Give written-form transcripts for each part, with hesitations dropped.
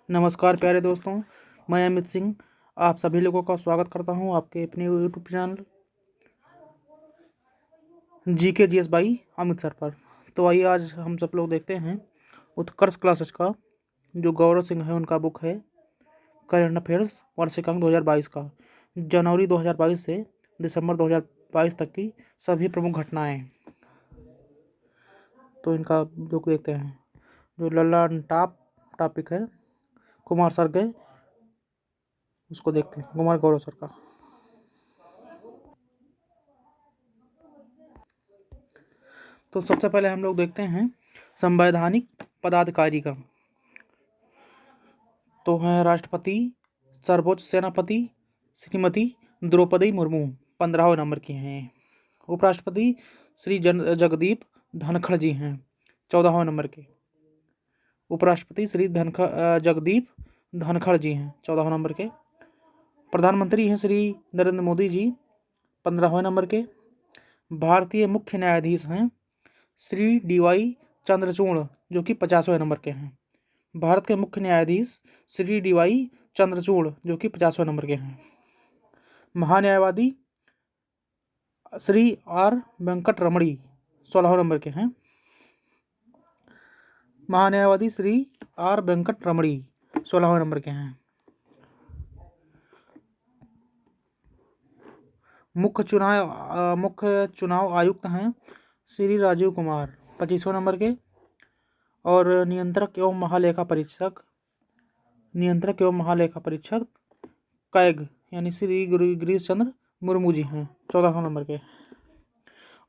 नमस्कार प्यारे दोस्तों, मैं अमित सिंह आप सभी लोगों का स्वागत करता हूं आपके अपने YouTube channel GK GS by Amit sir पर। तो आइए आज हम सब लोग देखते हैं उत्कर्ष क्लासेस का जो गौरव सिंह है उनका बुक है करंट अफेयर्स वार्षिकांक 2022 का, जनवरी 2022 से दिसंबर 2022 तक की सभी प्रमुख घटनाएं। तो इनका बुक देखते हैं। जो लल्ला टॉप टॉपिक है कुमार सर के, उसको देखते हैं, कुमार गौरव सर का। तो सबसे पहले हम लोग देखते हैं संवैधानिक पदाधिकारी का। तो हैं राष्ट्रपति सर्वोच्च सेनापति श्रीमती द्रौपदी मुर्मू 15वें नंबर की हैं। उपराष्ट्रपति श्री जगदीप धनखड़ जी हैं 14वें नंबर के। उपराष्ट्रपति श्री जगदीप धनखड़ जी हैं 14वें नंबर के। प्रधानमंत्री हैं श्री नरेंद्र मोदी जी 15वें नंबर के। भारतीय मुख्य न्यायाधीश हैं श्री DY चंद्रचूड़ जो कि 50वें नंबर के हैं। भारत के मुख्य न्यायाधीश श्री DY चंद्रचूड़ जो कि 50वें नंबर के हैं। महान्यायवादी श्री R वेंकट रमणी 16वें नंबर के हैं। महान्यायवादी श्री R वेंकट रमणी 16वें नंबर के हैं। मुख्य चुनाव आयुक्त हैं श्री राजीव कुमार 25वें नंबर के। और नियंत्रक एवं महालेखा परीक्षक कैग यानी श्री गिरीश चंद्र मुर्मू जी हैं 14वें नंबर के।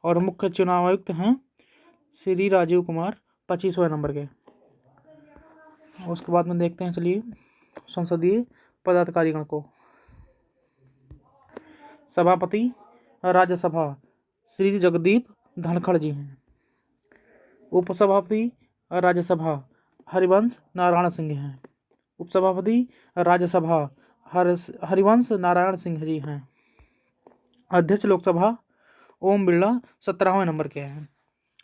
और मुख्य चुनाव आयुक्त हैं श्री राजीव कुमार 25वें नंबर के। उसके बाद में देखते हैं, चलिए, संसदीय पदाधिकारीगण को। सभापति राज्यसभा श्री जगदीप धनखड़ जी हैं। उपसभापति राज्यसभा हरिवंश नारायण सिंह हैं। उपसभापति राज्यसभा हरिवंश नारायण सिंह जी हैं। अध्यक्ष लोकसभा ओम बिरला 17वें नंबर के हैं।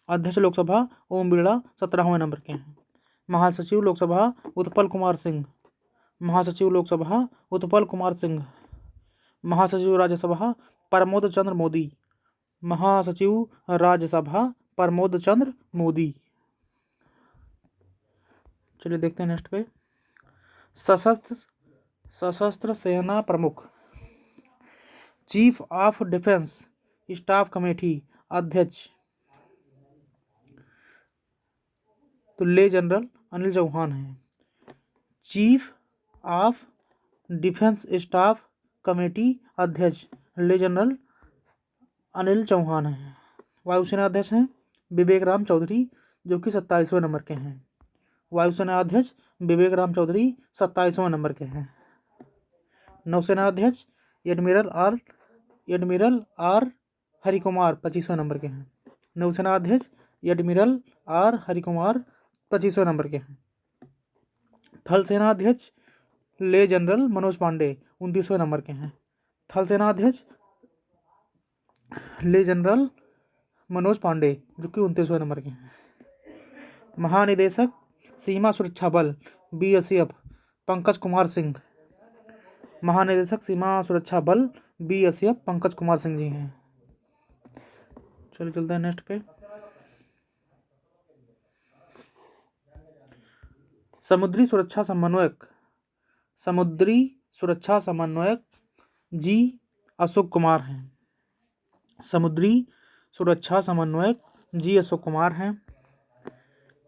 अध्यक्ष लोकसभा ओम बिरला 17वें नंबर के हैं। महासचिव लोकसभा उत्पल कुमार सिंह। महासचिव लोकसभा उत्पल कुमार सिंह। महासचिव राज्यसभा प्रमोद चंद्र मोदी। महासचिव राज्यसभा प्रमोद चंद्र मोदी। चलिए देखते हैं नेक्स्ट पे। सशस्त्र सेना प्रमुख chief of defence staff committee अध्यक्ष तो ले जनरल अनिल चौहान हैं। Chief of defence staff committee अध्यक्ष ले जनरल अनिल चौहान हैं। वायुसेना अध्यक्ष हैं विवेक राम चौधरी जो कि 27वें नंबर के हैं। वायुसेना अध्यक्ष विवेक राम चौधरी 27वें नंबर के हैं। नौसेना अध्यक्ष एडमिरल आर हरिकुमार 25वें नंबर के हैं। नौसेना अध्यक्ष एडमिरल आर हरिकुमार 25वें नंबर के हैं। थल सेना अध्यक्ष ले जनरल मनोज पांडे 29वें नंबर के हैं। थल सेना अध्यक्ष ले जनरल मनोज पांडे जो कि 29वें नंबर के हैं। महानिदेशक सीमा सुरक्षा बल BSF पंकज कुमार सिंह। महानिदेशक सीमा सुरक्षा बल BSF पंकज कुमार सिंह जी हैं। चलिए चलते हैं नेक्स्ट पे। समुद्री सुरक्षा समन्वयक जी अशोक कुमार हैं। समुद्री सुरक्षा समन्वयक जी अशोक कुमार हैं।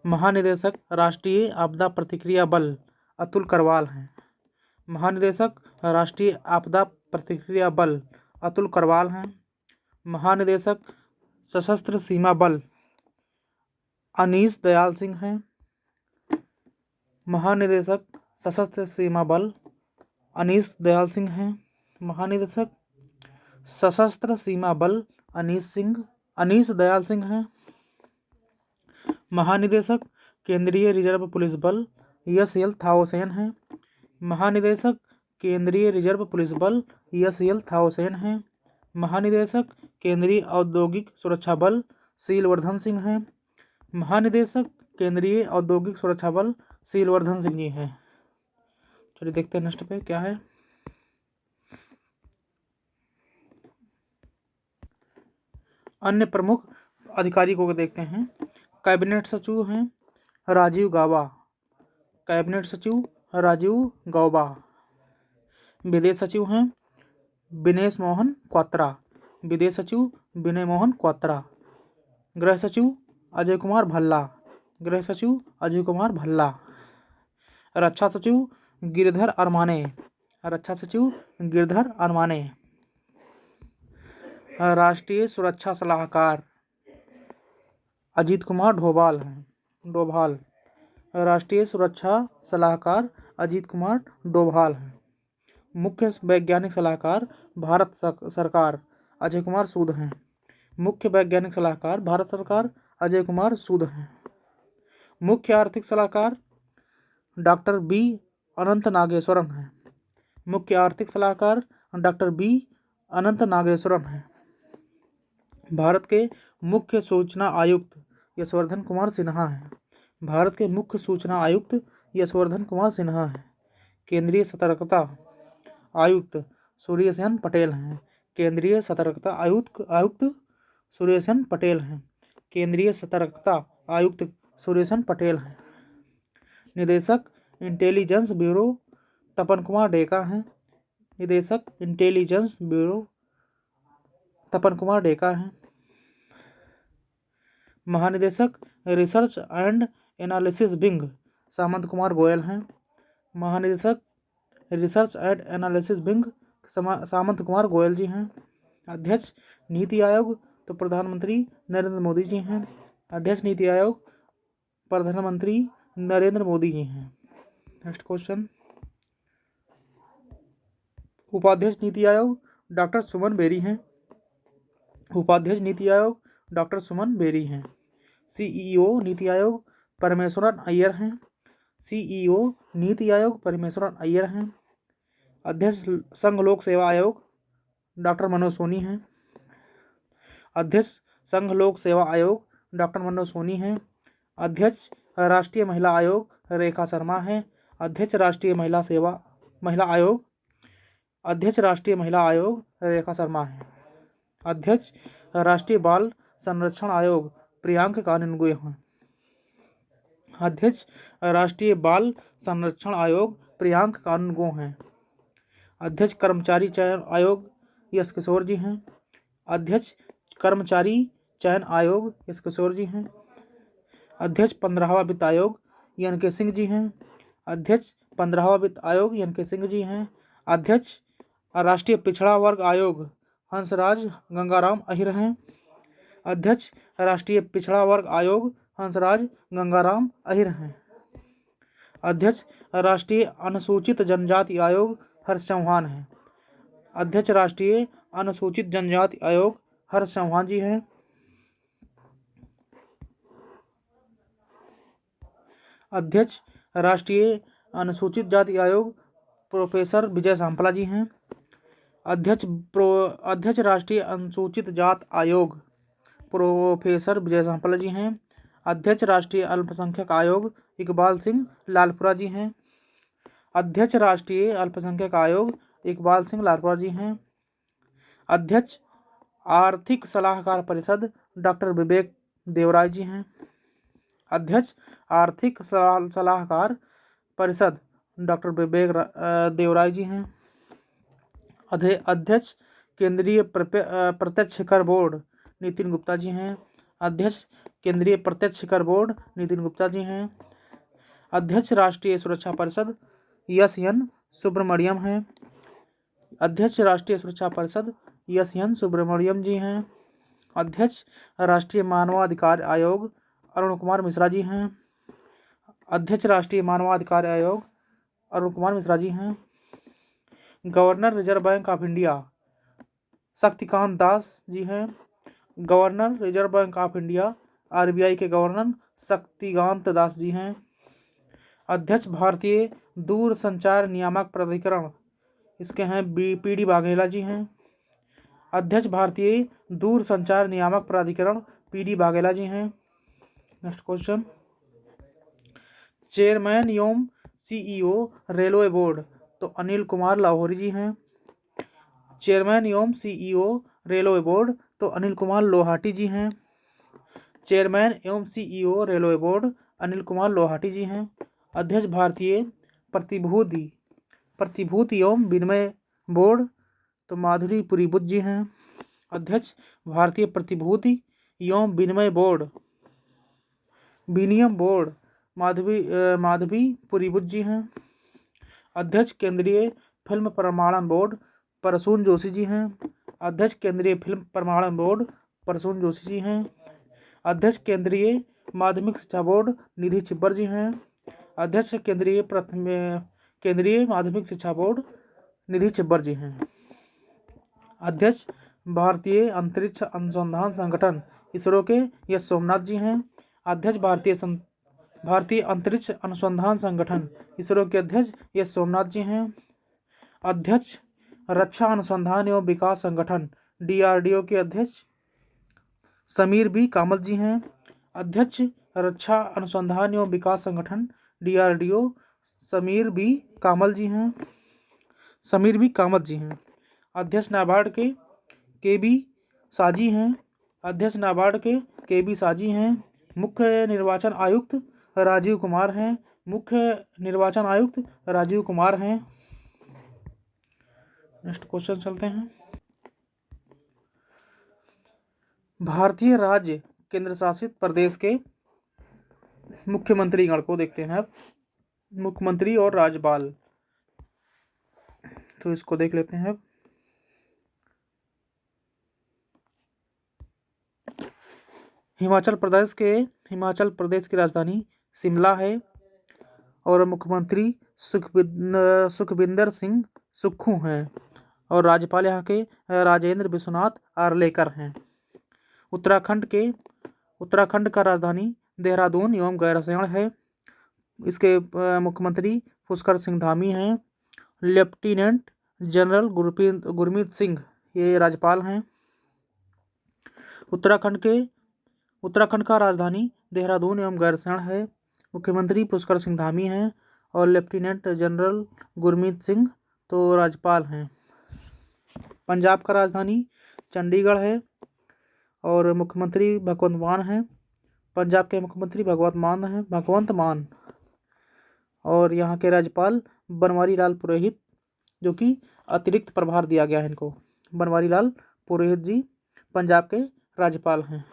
महानिदेशक राष्ट्रीय आपदा प्रतिक्रिया बल अतुल करवाल हैं। महानिदेशक राष्ट्रीय आपदा प्रतिक्रिया बल अतुल करवाल हैं। महानिदेशक सशस्त्र सीमा बल अनीस दयाल सिंह हैं। महानिदेशक सशस्त्र सीमा बल अनीस दयाल सिंह हैं। महानिदेशक सशस्त्र सीमा बल अनीस दयाल सिंह हैं। महानिदेशक केंद्रीय रिजर्व पुलिस बल SL थाओसेन हैं। महानिदेशक केंद्रीय रिजर्व पुलिस बल SL थाओसेन हैं। महानिदेशक केंद्रीय औद्योगिक सुरक्षा बल शीलवर्धन सिंह हैं। महानिदेशक केंद्रीय औद्योगिक सुरक्षा बल शीलवर्धन सिंह जी हैं। चलिए देखते हैं नेक्स्ट पे क्या है। अन्य प्रमुख अधिकारी को देखते हैं। कैबिनेट सचिव हैं राजीव गाबा, कैबिनेट सचिव राजीव गौबा। विदेश सचिव हैं विनेश मोहन क्वात्रा, विदेश सचिव विनय मोहन क्वात्रा। गृह सचिव अजय कुमार भल्ला, गृह सचिव अजय कुमार भल्ला। रक्षा सचिव गिरधर अरमाने, रक्षा सचिव गिरधर अरमाने। राष्ट्रीय सुरक्षा सलाहकार अजीत कुमार डोभाल हैं, डोभाल। राष्ट्रीय सुरक्षा सलाहकार अजीत कुमार डोभाल हैं। मुख्य वैज्ञानिक सलाहकार भारत सरकार अजय कुमार सूद हैं, मुख्य वैज्ञानिक सलाहकार भारत सरकार अजय कुमार सूद हैं। मुख्य आर्थिक सलाहकार डॉक्टर बी अनंत नागेश्वरन हैं, मुख्य आर्थिक सलाहकार डॉक्टर बी अनंत नागेश्वरन हैं। भारत के मुख्य सूचना आयुक्त यशवर्धन कुमार सिन्हा हैं, भारत के मुख्य सूचना आयुक्त यशवर्धन कुमार सिन्हा हैं। केंद्रीय सतर्कता आयुक्त सूर्यसेन पटेल हैं, केंद्रीय सतर्कता आयुक्त सूर्यसेन पटेल हैं, केंद्रीय सतर्कता आयुक्त सूर्यसेन पटेल हैं। निदेशक इंटेलिजेंस ब्यूरो तपन कुमार डेका हैं, निदेशक इंटेलिजेंस ब्यूरो तपन कुमार डेका हैं। महानिदेशक रिसर्च एंड एनालिसिस विंग सामंत कुमार गोयल हैं, महानिदेशक रिसर्च एंड एनालिसिस विंग सामंत कुमार गोयल जी हैं। अध्यक्ष नीति आयोग तो प्रधानमंत्री नरेंद्र मोदी जी हैं, अध्यक्ष नीति आयोग प्रधानमंत्री नरेंद्र मोदी जी हैं। Next question. उपाध्यक्ष नीति आयोग डॉक्टर सुमन बेरी हैं, उपाध्यक्ष नीति आयोग डॉक्टर सुमन बेरी हैं। सीईओ नीति आयोग परमेश्वरन अय्यर हैं, सीईओ नीति आयोग परमेश्वरन अय्यर हैं। अध्यक्ष संघ लोक सेवा आयोग डॉक्टर मनोज सोनी हैं, अध्यक्ष संघ लोक सेवा आयोग डॉक्टर मनोज सोनी हैं। अध्यक्ष राष्ट्रीय महिला आयोग रेखा शर्मा हैं, अध्यक्ष राष्ट्रीय महिला आयोग अध्यक्ष राष्ट्रीय महिला आयोग रेखा शर्मा हैं। अध्यक्ष राष्ट्रीय बाल संरक्षण आयोग प्रियांक कानूनगो हैं, अध्यक्ष राष्ट्रीय बाल संरक्षण आयोग प्रियांक कानूनगो हैं। अध्यक्ष कर्मचारी चयन आयोग यश किशोर जी हैं, अध्यक्ष कर्मचारी चयन आयोग यश किशोर जी हैं। अध्यक्ष 15वां वित्त आयोग एन के सिंह जी हैं, अध्यक्ष 15वां वित्त आयोग एन के सिंह जी हैं। अध्यक्ष राष्ट्रीय पिछड़ा वर्ग आयोग हंसराज गंगाराम अहिर हैं, अध्यक्ष राष्ट्रीय पिछड़ा वर्ग आयोग हंसराज गंगाराम अहिर हैं। अध्यक्ष राष्ट्रीय अनुसूचित जनजाति आयोग हर्ष चौहान हैं, अध्यक्ष राष्ट्रीय अनुसूचित जनजाति आयोग हर्ष चौहान जी हैं। अध्यक्ष राष्ट्रीय अनुसूचित जाति आयोग प्रोफेसर विजय सांपला जी हैं, अध्यक्ष राष्ट्रीय अनुसूचित जात आयोग प्रोफेसर विजय सांपला जी हैं। अध्यक्ष राष्ट्रीय अल्पसंख्यक आयोग इकबाल सिंह लालपुरा जी हैं, अध्यक्ष राष्ट्रीय अल्पसंख्यक आयोग इकबाल सिंह लालपुरा जी हैं। अध्यक्ष आर्थिक सलाहकार परिषद डॉक्टर विवेक देवराय जी हैं, अध्यक्ष आर्थिक सलाहकार परिषद डॉक्टर विवेक देवराय जी हैं। अध्यक्ष केंद्रीय प्रत्यक्ष कर बोर्ड नितिन गुप्ता जी हैं, अध्यक्ष केंद्रीय प्रत्यक्ष कर बोर्ड नितिन गुप्ता जी हैं। अध्यक्ष राष्ट्रीय सुरक्षा परिषद एस एन सुब्रमण्यम हैं, अध्यक्ष राष्ट्रीय सुरक्षा परिषद एस एन सुब्रमण्यम जी हैं। अध्यक्ष राष्ट्रीय मानवाधिकार आयोग अरुण कुमार मिश्रा जी हैं, अध्यक्ष राष्ट्रीय मानवाधिकार आयोग अरुण कुमार मिश्रा जी हैं। Governor reserve bank of India Shaktikanta Das ji हैं, governor reserve bank of India RBI के गवर्नर शक्तिकांत दास जी हैं। अध्यक्ष भारतीय दूरसंचार नियामक प्राधिकरण इसके हैं पीडी वाघेला जी हैं, अध्यक्ष भारतीय दूरसंचार नियामक प्राधिकरण पीडी वाघेला जी हैं। Next question. चेयरमैन एवं CEO रेलवे बोर्ड तो अनिल कुमार लाहौरी जी हैं। चेयरमैन एवं CEO रेलवे बोर्ड तो अनिल कुमार लोहाटी जी हैं। चेयरमैन एवं CEO railway board Anil Kumar Lohati ji हैं। अध्यक्ष भारतीय प्रतिभूति एवं विनिमय बोर्ड तो माधुरी पुरीबुद्ध जी हैं। अध्यक्ष भारतीय प्रतिभूति एवं विनिमय बोर्ड विनियम बोर्ड माधवी पुरीबुद्ध जी हैं। अध्यक्ष केंद्रीय फिल्म प्रमाणन बोर्ड प्रसून जोशी जी हैं। अध्यक्ष केंद्रीय फिल्म प्रमाणन बोर्ड प्रसून जोशी जी हैं। अध्यक्ष केंद्रीय माध्यमिक शिक्षा बोर्ड निधि छिब्बर जी हैं। अध्यक्ष केंद्रीय माध्यमिक शिक्षा बोर्ड निधि छिब्बर जी हैं। अध्यक्ष भारतीय अंतरिक्ष अनुसंधान संगठन इसरो के एस सोमनाथ जी हैं। अध्यक्ष भारतीय अंतरिक्ष अनुसंधान संगठन इसरो के अध्यक्ष एस सोमनाथ जी हैं। अध्यक्ष रक्षा अनुसंधान एवं विकास संगठन DRDO के अध्यक्ष समीर बी कामत जी हैं। अध्यक्ष रक्षा अनुसंधान एवं विकास संगठन DRDO समीर बी कामत जी हैं। अध्यक्ष नाबार्ड के KB साजी हैं। अध्यक्ष नाबार्ड के KB साजी हैं। मुख्य निर्वाचन आयुक्त राजीव कुमार हैं। नेक्स्ट क्वेश्चन चलते हैं। भारतीय राज्य केंद्र शासित प्रदेश के मुख्यमंत्री गण को देखते हैं अब। मुख्यमंत्री और राज्यपाल तो इसको देख लेते हैं अब। हिमाचल प्रदेश की राजधानी शिमला है और मुख्यमंत्री सुखविंदर सिंह सुक्खू हैं और राज्यपाल यहाँ के राजेंद्र विश्वनाथ आर्लेकर हैं। उत्तराखंड का राजधानी देहरादून एवं गैरसैंण है। इसके मुख्यमंत्री पुष्कर सिंह धामी हैं। लेफ्टिनेंट जनरल गुरमीत सिंह ये राज्यपाल हैं। उत्तराखंड का राजधानी देहरादून एवं गैरसैंण है। मुख्यमंत्री पुष्कर सिंह धामी हैं और लेफ्टिनेंट जनरल गुरमीत सिंह तो राज्यपाल हैं। पंजाब का राजधानी चंडीगढ़ है और मुख्यमंत्री भगवंत मान हैं। पंजाब के मुख्यमंत्री भगवंत मान और यहाँ के राज्यपाल बनवारी लाल पुरोहित जो कि अतिरिक्त प्रभार दिया गया है इनको। बनवारी लाल पुरोहित जी पंजाब के राज्यपाल हैं।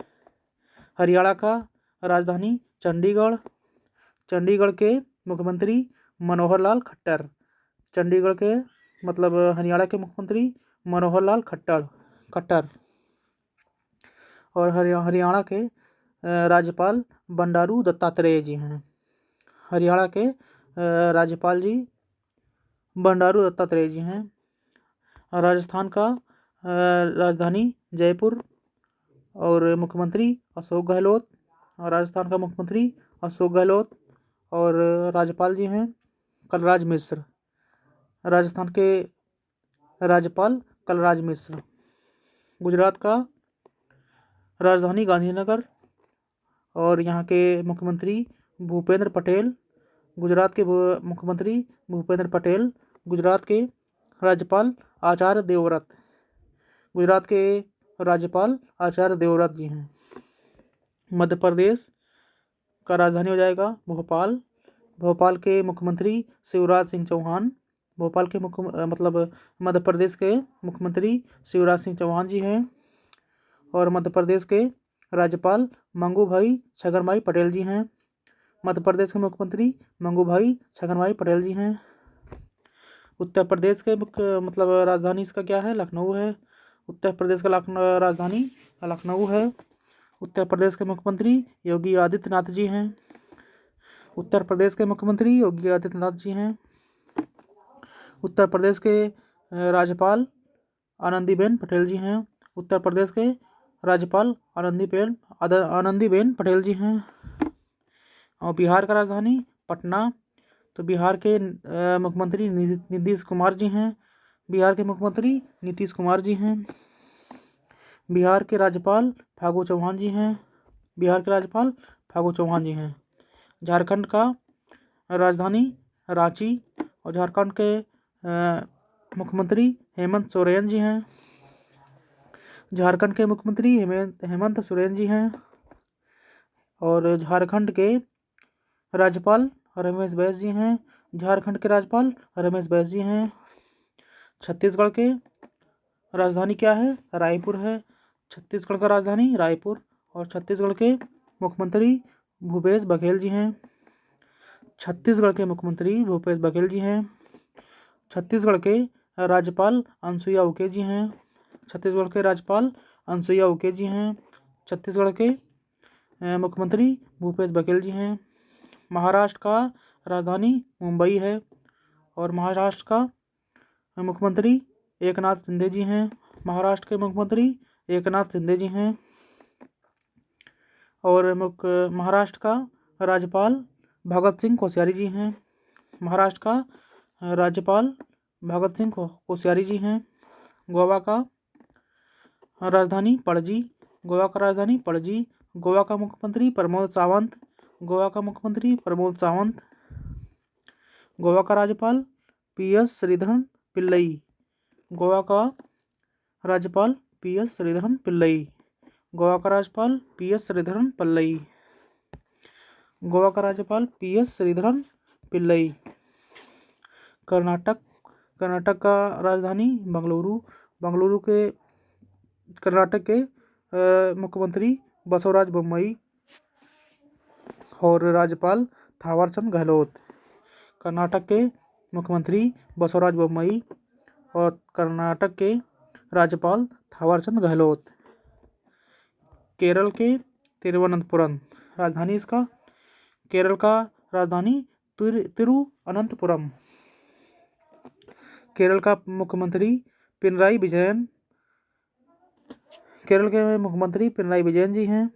हरियाणा का राजधानी चंडीगढ़ के मुख्यमंत्री मनोहर लाल खट्टर। हरियाणा के मुख्यमंत्री मनोहर लाल खट्टर और हरियाणा के राज्यपाल बंडारू दत्तात्रेय जी हैं। हरियाणा के राज्यपाल जी बंडारू दत्तात्रेय जी हैं। राजस्थान का राजधानी जयपुर और मुख्यमंत्री अशोक गहलोत और राज्यपाल जी हैं कलराज मिश्र। राजस्थान के राज्यपाल कलराज मिश्र। गुजरात का राजधानी गांधीनगर और यहाँ के मुख्यमंत्री भूपेंद्र पटेल। गुजरात के राज्यपाल आचार्य देवव्रत जी हैं। मध्य प्रदेश का राजधानी हो जाएगा भोपाल के मुख्यमंत्री शिवराज सिंह चौहान। मध्य प्रदेश के मुख्यमंत्री शिवराज सिंह चौहान जी हैं और मध्य प्रदेश के राज्यपाल मंगू भाई छगन भाई पटेल जी हैं। मध्य प्रदेश के मुख्यमंत्री मंगू भाई छगन भाई पटेल जी हैं। उत्तर प्रदेश के राजधानी इसका क्या है? लखनऊ है। उत्तर प्रदेश का राजधानी लखनऊ है। उत्तर प्रदेश के मुख्यमंत्री योगी आदित्यनाथ जी हैं। उत्तर प्रदेश के राज्यपाल आनंदीबेन पटेल जी हैं। उत्तर प्रदेश के राज्यपाल आनंदीबेन पटेल जी हैं। और बिहार का राजधानी पटना तो बिहार के मुख्यमंत्री नीतीश कुमार जी हैं। बिहार के राज्यपाल फागू चौहान जी हैं। झारखंड का राजधानी रांची। और झारखंड के मुख्यमंत्री हेमंत सोरेन जी हैं। झारखंड के मुख्यमंत्री हेमंत सोरेन जी हैं। और झारखंड के राज्यपाल रमेश बैस जी हैं। झारखंड के राज्यपाल रमेश बैस जी हैं। छत्तीसगढ़ के राजधानी क्या है? रायपुर है। छत्तीसगढ़ का राजधानी रायपुर। और छत्तीसगढ़ के मुख्यमंत्री भूपेश बघेल जी हैं। छत्तीसगढ़ के मुख्यमंत्री भूपेश बघेल जी हैं। छत्तीसगढ़ के राज्यपाल अनुसुईया उइके जी हैं। छत्तीसगढ़ के राज्यपाल अनुसुईया उइके जी हैं। छत्तीसगढ़ के मुख्यमंत्री भूपेश बघेल जी हैं। महाराष्ट्र का राजधानी मुंबई है। और महाराष्ट्र का मुख्यमंत्री एकनाथ शिंदे जी हैं। महाराष्ट्र के मुख्यमंत्री एकनाथ शिंदे जी हैं। और महाराष्ट्र का राज्यपाल भगत सिंह कोश्यारी जी हैं। महाराष्ट्र का राज्यपाल भगत सिंह कोश्यारी जी हैं। गोवा का राजधानी पणजी। गोवा का राजधानी पणजी। गोवा का मुख्यमंत्री प्रमोद सावंत। गोवा का मुख्यमंत्री प्रमोद सावंत। गोवा का राज्यपाल पीएस श्रीधरन पिल्लई। गोवा का राज्यपाल पीएस श्रीधरन पिल्लई। गोवा का राज्यपाल पीएस श्रीधरन पिल्लई। गोवा का राज्यपाल पीएस श्रीधरन पिल्लई। कर्नाटक का राजधानी बेंगलुरु। बेंगलुरु के कर्नाटक के मुख्यमंत्री बसवराज बोम्मई। और राज्यपाल थावरचंद गहलोत। कर्नाटक के मुख्यमंत्री बसवराज बोम्मई और कर्नाटक के राज्यपाल थावरचंद गहलोत। केरल के तिरुवनंतपुरम राजधानी इसका। केरल का राजधानी तिरुवनंतपुरम। केरल का मुख्यमंत्री पिनराई विजयन। केरल के मुख्यमंत्री पिनराई विजयन जी हैं।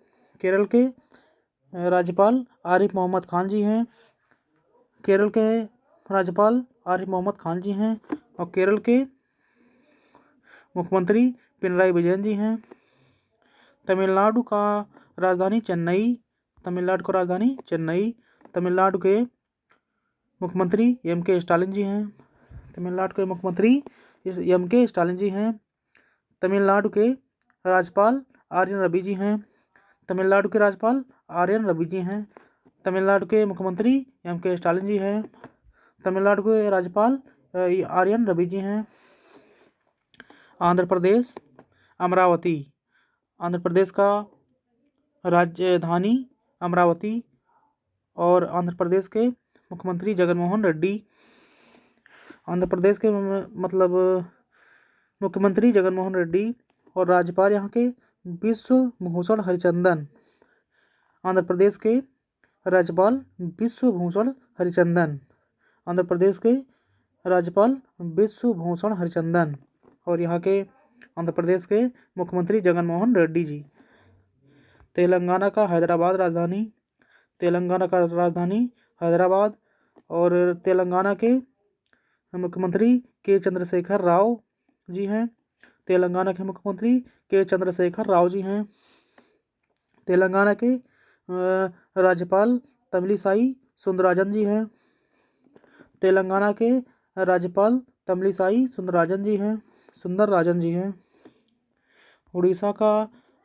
केरल के राज्यपाल आरिफ मोहम्मद खान जी हैं। केरल के राज्यपाल आरिफ मोहम्मद खान जी हैं। और केरल के मुख्यमंत्री पिनराई विजयन जी हैं। तमिलनाडु का राजधानी चेन्नई। तमिलनाडु का राजधानी चेन्नई। तमिलनाडु के मुख्यमंत्री एम.के. स्टालिन जी हैं। तमिलनाडु के मुख्यमंत्री एम.के. स्टालिन जी हैं। तमिलनाडु के राज्यपाल आर.एन. रवि जी हैं। तमिलनाडु के राज्यपाल आर.एन. रवि जी हैं। तमिलनाडु के मुख्यमंत्री एम.के. स्टालिन जी हैं। तमिलनाडु के राज्यपाल आर.एन. रवि जी हैं। आंध्र प्रदेश अमरावती। आंध्र प्रदेश का राजधानी अमरावती। और आंध्र प्रदेश के मुख्यमंत्री जगनमोहन रेड्डी। आंध्र प्रदेश के मुख्यमंत्री जगनमोहन रेड्डी। और राज्यपाल यहाँ के विश्वभूषण हरिचंदन। आंध्र प्रदेश के राज्यपाल विश्वभूषण हरिचंदन। आंध्र प्रदेश के राज्यपाल विश्वभूषण हरिचंदन। और यहाँ के आंध्र प्रदेश के मुख्यमंत्री जगनमोहन रेड्डी जी। तेलंगाना का हैदराबाद राजधानी। तेलंगाना का राजधानी हैदराबाद। और तेलंगाना के मुख्यमंत्री के चंद्रशेखर राव जी हैं। तेलंगाना के मुख्यमंत्री के चंद्रशेखर राव जी हैं। तेलंगाना के राज्यपाल तमिलिसाई सुंदरराजन जी हैं। तेलंगाना के राज्यपाल तमिलिसाई सुंदरराजन जी हैं। उड़ीसा का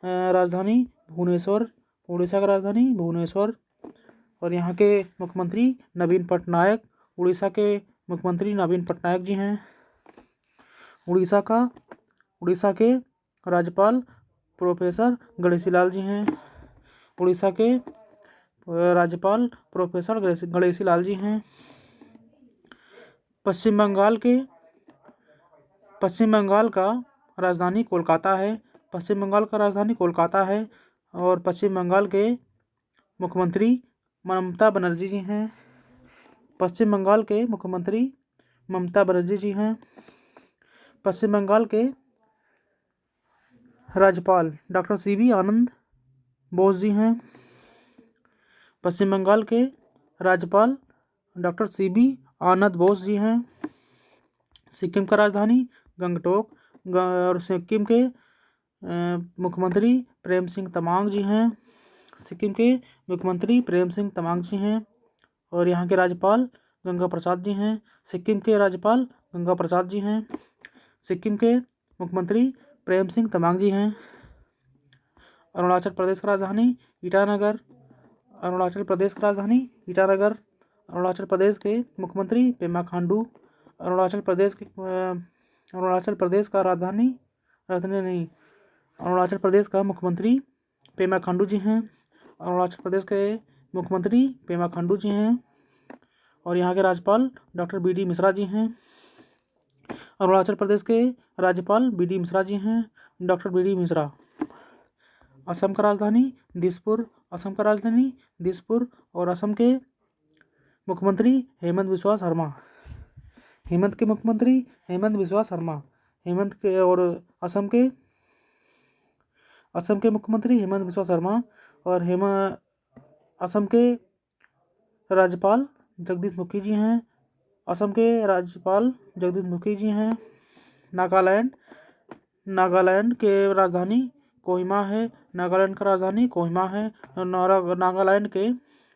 राजधानी भुवनेश्वर। उड़ीसा का राजधानी भुवनेश्वर। और यहाँ के मुख्यमंत्री नवीन पटनायक। उड़ीसा के मुख्यमंत्री नवीन पटनायक जी हैं। उड़ीसा के राज्यपाल प्रोफेसर गणेशीलाल जी हैं। उड़ीसा के राज्यपाल प्रोफेसर गणेशीलाल जी हैं। पश्चिम बंगाल का राजधानी कोलकाता है। पश्चिम बंगाल का राजधानी कोलकाता है। और पश्चिम बंगाल के मुख्यमंत्री ममता बनर्जी जी हैं। पश्चिम बंगाल के मुख्यमंत्री ममता बनर्जी जी हैं। पश्चिम बंगाल के राज्यपाल डॉक्टर सी.वी. आनंद बोस जी हैं। पश्चिम बंगाल के राज्यपाल डॉक्टर सी.वी. आनंद बोस जी हैं। सिक्किम का राजधानी गंगटोक। और सिक्किम के मुख्यमंत्री प्रेम सिंह तमांग जी हैं। सिक्किम के मुख्यमंत्री प्रेम सिंह तमांग जी हैं। और यहाँ के राज्यपाल गंगा प्रसाद जी हैं। सिक्किम के राज्यपाल गंगा प्रसाद जी हैं। सिक्किम के मुख्यमंत्री प्रेम सिंह तमांग जी हैं। अरुणाचल प्रदेश की राजधानी ईटानगर। अरुणाचल प्रदेश की राजधानी ईटानगर। अरुणाचल प्रदेश के मुख्यमंत्री पेमा खांडू। अरुणाचल प्रदेश का राजधानी राजधानी नहीं अरुणाचल प्रदेश का मुख्यमंत्री पेमा खांडू जी हैं। अरुणाचल प्रदेश के मुख्यमंत्री पेमा खांडू जी हैं और यहाँ के राज्यपाल डॉक्टर बी.डी. मिश्रा जी हैं। अरुणाचल प्रदेश के राज्यपाल बी.डी. मिश्रा जी हैं, डॉक्टर बी.डी. मिश्रा। असम का राजधानी दिसपुर। असम का राजधानी दिसपुर और असम के मुख्यमंत्री हेमंत बिस्वा शर्मा। हेमंत के मुख्यमंत्री हेमंत बिस्वा शर्मा। हेमंत के और असम के मुख्यमंत्री हेमंत बिस्वा शर्मा और असम के राज्यपाल जगदीश मुखी जी हैं। असम के राज्यपाल जगदीश मुखी जी हैं। नागालैंड के राजधानी कोहिमा है। नागालैंड का राजधानी कोहिमा है। नागालैंड के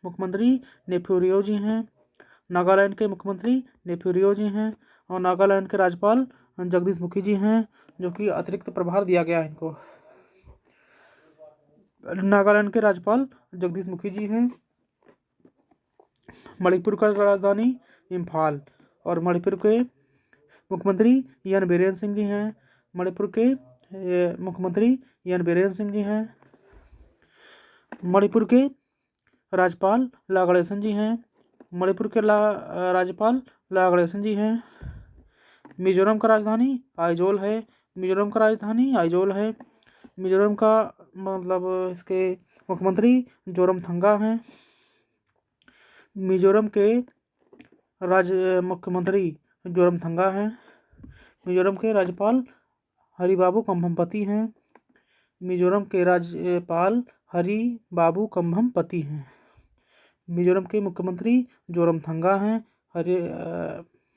मुख्यमंत्री नेफ्यू जी हैं। नागालैंड के मुख्यमंत्री नेफ्यू जी हैं और नागालैंड के राज्यपाल जगदीश मुखी जी हैं, जो कि अतिरिक्त प्रभार दिया गया है इनको। नागालैंड के राज्यपाल जगदीश मुखी जी हैं। मणिपुर का राजधानी इम्फाल और मणिपुर के मुख्यमंत्री एन बीरेन सिंह जी हैं। मणिपुर के मुख्यमंत्री एन बीरेन सिंह जी हैं। मणिपुर के राज्यपाल ला गणेशन जी हैं। मणिपुर के राज्यपाल ला गणेशन जी हैं। मिजोरम का राजधानी आइजोल है। मिजोरम का राजधानी आइजोल है। मिजोरम का मतलब इसके मुख्यमंत्री जोरमथंगा हैं। मिजोरम के मुख्यमंत्री जोरमथंगा हैं। मिजोरम के राज्यपाल हरिबाबू कंभमपति हैं। मिजोरम के राज्यपाल हरिबाबू कंभमपति हैं। मिजोरम के मुख्यमंत्री जोरमथंगा हैं।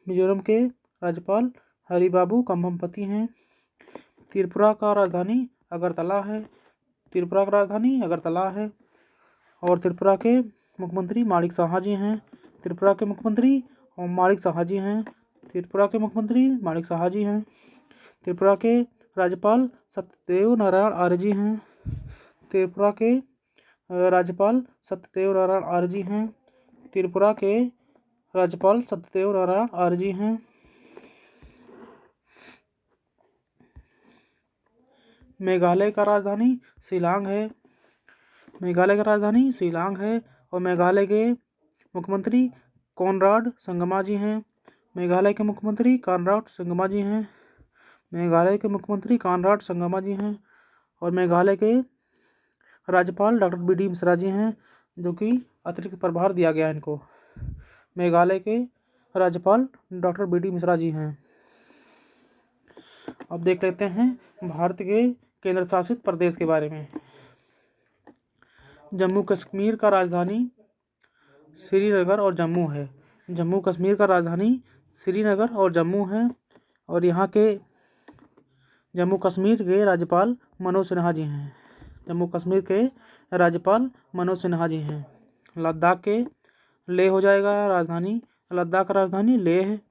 मिजोरम के राज्यपाल हरिबाबू कंभमपति हैं। त्रिपुरा का राजधानी अगरतला है। त्रिपुरा का राजधानी अगरतला है और त्रिपुरा के मुख्यमंत्री माणिक साहा जी हैं। त्रिपुरा के मुख्यमंत्री माणिक साहा जी हैं। त्रिपुरा के मुख्यमंत्री माणिक साहा जी हैं। त्रिपुरा के राज्यपाल सत्यदेव नारायण आर्य जी हैं। त्रिपुरा के राज्यपाल सत्यदेव नारायण आर्य जी हैं। त्रिपुरा के राज्यपाल सत्यदेव नारायण आर्य जी हैं। मेघालय का राजधानी शिलांग है। मेघालय का राजधानी शिलांग है और मेघालय के मुख्यमंत्री कॉनराड संगमा जी हैं। मेघालय के मुख्यमंत्री कॉनराड संगमा जी हैं। मेघालय के मुख्यमंत्री कॉनराड संगमा जी हैं और मेघालय के राज्यपाल डॉक्टर बी.डी. मिश्रा जी हैं, जो कि अतिरिक्त प्रभार दिया गया है इनको। मेघालय के राज्यपाल डॉक्टर बी.डी. मिश्रा जी हैं। अब देख लेते हैं भारत के केंद्र शासित प्रदेश के बारे में। जम्मू कश्मीर का राजधानी श्रीनगर और जम्मू है। जम्मू कश्मीर का राजधानी श्रीनगर और जम्मू है और यहाँ के जम्मू कश्मीर के राज्यपाल मनोज सिन्हा जी हैं। जम्मू कश्मीर के राज्यपाल मनोज सिन्हा जी हैं। लद्दाख के लेह हो जाएगा राजधानी। लद्दाख का राजधानी लेह है।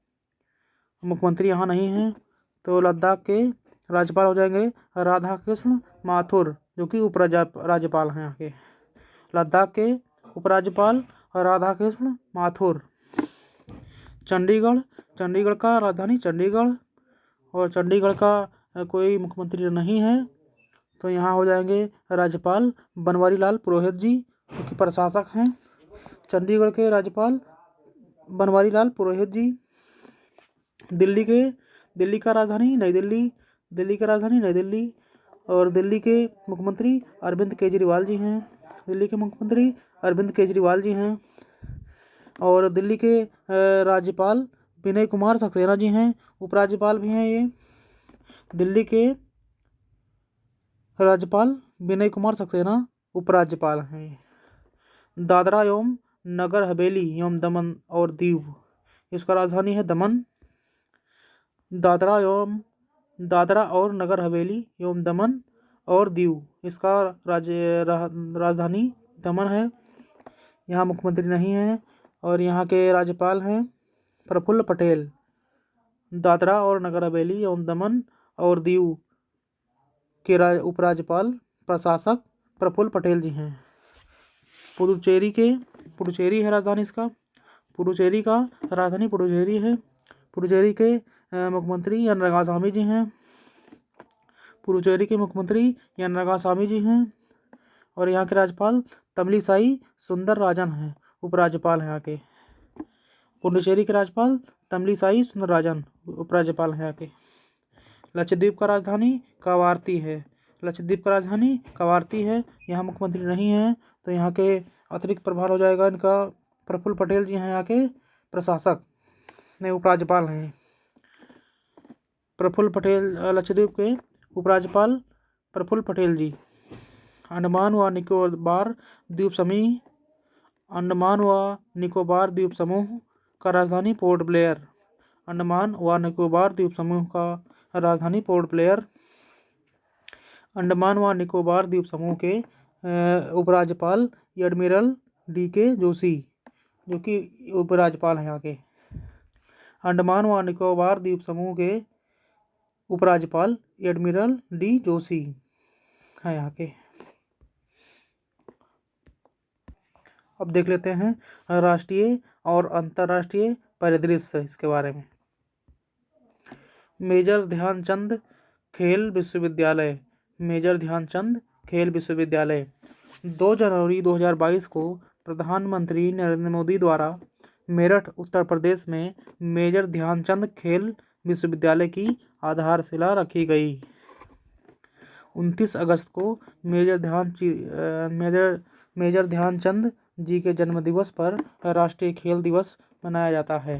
मुख्यमंत्री यहाँ नहीं हैं तो लद्दाख के राज्यपाल हो जाएंगे राधा कृष्ण माथुर, जो कि उपराज्यपाल हैं यहाँ के। लद्दाख के उपराज्यपाल राधा कृष्ण माथुर। चंडीगढ़ का राजधानी चंडीगढ़ और चंडीगढ़ का कोई मुख्यमंत्री नहीं है तो यहाँ हो जाएंगे राज्यपाल बनवारी लाल पुरोहित जी, जो कि प्रशासक हैं। चंडीगढ़ के राज्यपाल बनवारी लाल पुरोहित जी। दिल्ली का राजधानी नई दिल्ली। दिल्ली का राजधानी नई दिल्ली और दिल्ली के मुख्यमंत्री अरविंद केजरीवाल जी हैं। दिल्ली के मुख्यमंत्री अरविंद केजरीवाल जी हैं और दिल्ली के राज्यपाल विनय कुमार सक्सेना जी हैं, उपराज्यपाल भी हैं ये। दिल्ली के राज्यपाल विनय कुमार सक्सेना उपराज्यपाल हैं। दादरा एवं नगर हवेली एवं दमन और दीव, इसका राजधानी है दमन। दादरा और नगर हवेली एवं दमन और दीव, इसका राजधानी दमन है। यहाँ मुख्यमंत्री नहीं है और यहाँ के राज्यपाल हैं प्रफुल्ल पटेल। दादरा और नगर हवेली एवं दमन और दीव के उपराज्यपाल प्रशासक प्रफुल्ल पटेल जी हैं। पुडुचेरी है राजधानी इसका। पुडुचेरी का राजधानी पुडुचेरी है। पुडुचेरी के मुख्यमंत्री एन रंगास्वामी जी हैं। पुडुचेरी के मुख्यमंत्री एन रंगास्वामी जी हैं। और यहाँ के राज्यपाल तमिलिसाई सुंदरराजन हैं, उपराज्यपाल हैं यहाँ के। पुडुचेरी के राज्यपाल तमिलिसाई सुंदरराजन उपराज्यपाल हैं यहाँ के। लक्षद्वीप का राजधानी कवारती है। लक्षद्वीप का राजधानी कवारती है। यहाँ मुख्यमंत्री नहीं है, तो यहाँ के अतिरिक्त प्रभार हो जाएगा इनका प्रफुल्ल पटेल जी हैं यहाँ के प्रशासक, नहीं उपराज्यपाल हैं। प्रफुल्ल पटेल लक्षद्वीप के उपराज्यपाल प्रफुल्ल पटेल जी। अंडमान व निकोबार द्वीप समूह। अंडमान व निकोबार द्वीप समूह का राजधानी पोर्ट ब्लेयर। अंडमान व निकोबार द्वीप समूह का राजधानी पोर्ट ब्लेयर। अंडमान व निकोबार द्वीप समूह के उपराज्यपाल एडमिरल DK जोशी, जो कि उपराज्यपाल हैं यहाँ के। अंडमान व निकोबार द्वीप समूह के उपराज्यपाल एडमिरल D जोशी हैं यहाँ के। अब देख लेते हैं राष्ट्रीय और अंतर्राष्ट्रीय परिदृश्य इसके बारे में। मेजर ध्यानचंद खेल विश्वविद्यालय। मेजर ध्यानचंद खेल विश्वविद्यालय 2 जनवरी 2022 को प्रधानमंत्री नरेंद्र मोदी द्वारा मेरठ उत्तर प्रदेश में मेजर ध्यानचंद खेल विश्वविद्यालय की आधारशिला रखी गई। 29 अगस्त को मेजर ध्यानचंद जी के जन्मदिवस पर राष्ट्रीय खेल दिवस मनाया जाता है।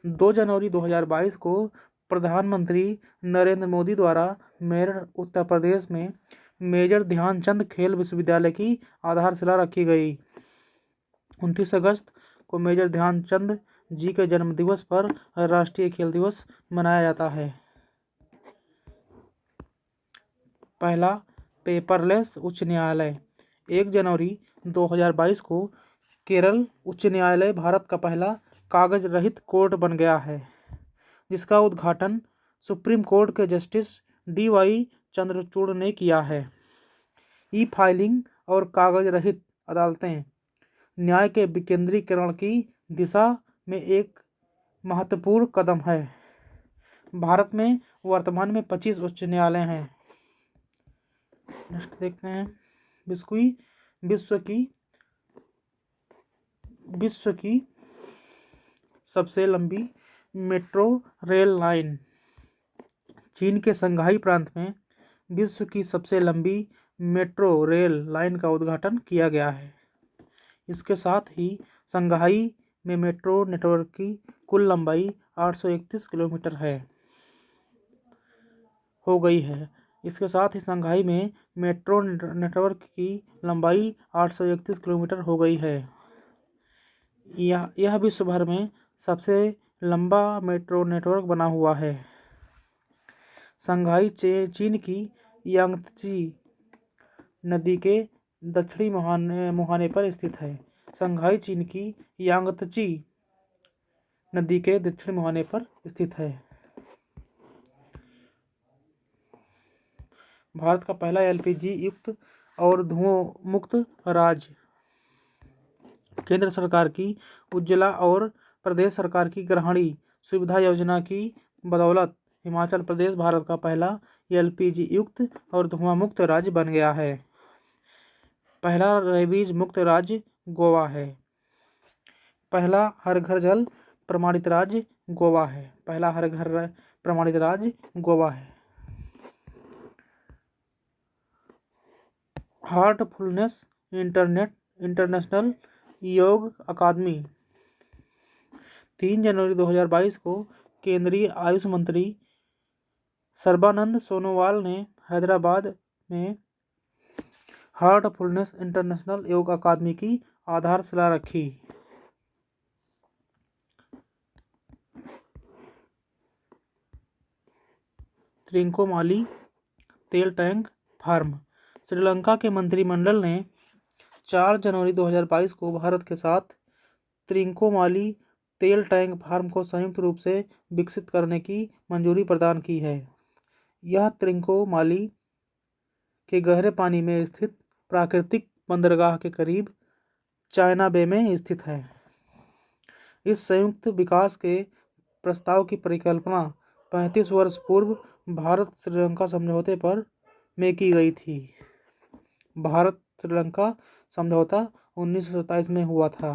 2 जनवरी 2022 को प्रधानमंत्री नरेंद्र मोदी द्वारा मेरठ उत्तर प्रदेश में मेजर ध्यानचंद खेल विश्वविद्यालय की आधारशिला रखी गई। 29 अगस्त को मेजर ध्यानचंद जी के जन्मदिवस पर राष्ट्रीय खेल दिवस मनाया जाता है। पहला पेपरलेस उच्च न्यायालय। 1 जनवरी 2022 को केरल उच्च न्यायालय भारत का पहला कागज रहित कोर्ट बन गया है, जिसका उद्घाटन सुप्रीम कोर्ट के जस्टिस DY चंद्रचूड़ ने किया है। फाइलिंग और कागज रहित अदालतें न्याय के विकेंद्रीकरण की दिशा में एक महत्वपूर्ण कदम है। भारत में वर्तमान में 25 उच्च न्यायालय हैं। नेक्स्ट देखते हैं विश्व की सबसे लंबी मेट्रो रेल लाइन। चीन के संघाई प्रांत में विश्व की सबसे लंबी मेट्रो रेल लाइन का उद्घाटन किया गया है। इसके साथ ही संघाई में मेट्रो नेटवर्क की कुल लंबाई 831 किलोमीटर हो गई है। इसके साथ ही संघाई में मेट्रो नेटवर्क की लंबाई 831 किलोमीटर हो गई है। यह विश्व भर में सबसे लंबा मेट्रो नेटवर्क बना हुआ है। संघाई चीन की यांगत्जी नदी के दक्षिणी मुहाने पर स्थित है। संघाई चीन की यांगत्जी नदी के दक्षिणी मुहाने पर स्थित है। भारत का पहला LPG युक्त और धुआं मुक्त राज्य। केंद्र सरकार की उज्ज्वला और प्रदेश सरकार की गृहिणी सुविधा योजना की बदौलत हिमाचल प्रदेश भारत का पहला LPG युक्त और धुआं मुक्त राज्य बन गया है। पहला रेबीज मुक्त राज्य गोवा है। पहला हर घर जल प्रमाणित राज्य गोवा है। पहला हर घर प्रमाणित राज्य गोवा है। हार्टफुलनेस इंटरनेशनल योग अकादमी 3 जनवरी 2022 को केंद्रीय आयुष मंत्री सर्बानंद सोनोवाल ने हैदराबाद में हार्टफुलनेस इंटरनेशनल योग अकादमी की आधारशिला रखी। त्रिंकोमाली तेल टैंक फार्म। श्रीलंका के मंत्रिमंडल ने 4 जनवरी 2022 को भारत के साथ त्रिंकोमाली तेल टैंक फार्म को संयुक्त रूप से विकसित करने की मंजूरी प्रदान की है। यह त्रिंकोमाली के गहरे पानी में स्थित प्राकृतिक बंदरगाह के करीब चाइना बे में स्थित है। इस संयुक्त विकास के प्रस्ताव की परिकल्पना 35 वर्ष पूर्व भारत श्रीलंका समझौते पर में की गई थी। भारत श्रीलंका समझौता 1927 में हुआ था।